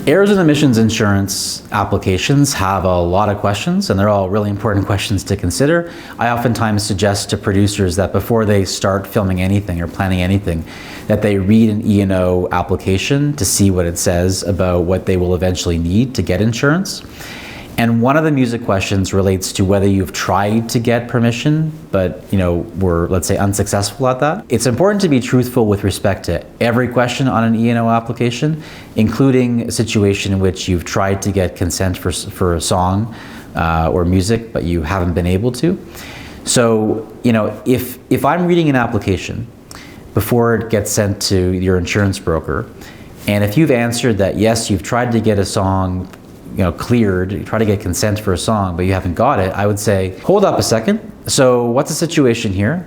Errors and omissions insurance applications have a lot of questions, and they're all really important questions to consider. I oftentimes suggest to producers that before they start filming anything or planning anything, that they read an E&O application to see what it says about what they will eventually need to get insurance. And one of the music questions relates to whether you've tried to get permission, but were, let's say, unsuccessful at that. It's important to be truthful with respect to every question on an E&O application, including a situation in which you've tried to get consent for a song or music, but you haven't been able to. So, if I'm reading an application before it gets sent to your insurance broker, and if you've answered that yes, you've tried to get a song cleared, you try to get consent for a song, but you haven't got it, I would say, hold up a second. So what's the situation here?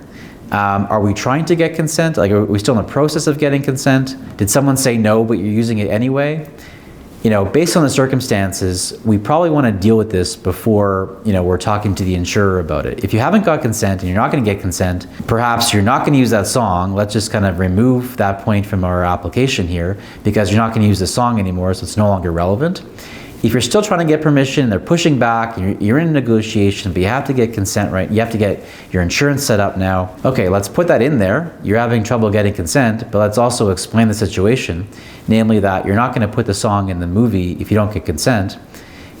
Are we trying to get consent? Like, are we still in the process of getting consent? Did someone say no, but you're using it anyway? Based on the circumstances, we probably want to deal with this before, we're talking to the insurer about it. If you haven't got consent and you're not going to get consent, perhaps you're not going to use that song. Let's just kind of remove that point from our application here, because you're not going to use the song anymore, so it's no longer relevant. If you're still trying to get permission, they're pushing back, you're in a negotiation, but you have to get consent, right? You have to get your insurance set up now. Okay, let's put that in there. You're having trouble getting consent, but let's also explain the situation, namely that you're not going to put the song in the movie if you don't get consent.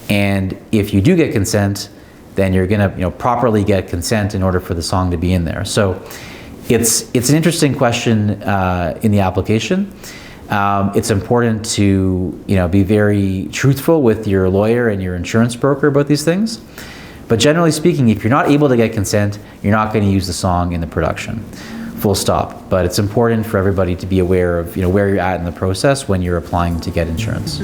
And if you do get consent, then you're going to properly get consent in order for the song to be in there. So it's an interesting question in the application. It's important to be very truthful with your lawyer and your insurance broker about these things. But generally speaking, if you're not able to get consent, you're not going to use the song in the production. Full stop. But it's important for everybody to be aware of where you're at in the process when you're applying to get insurance.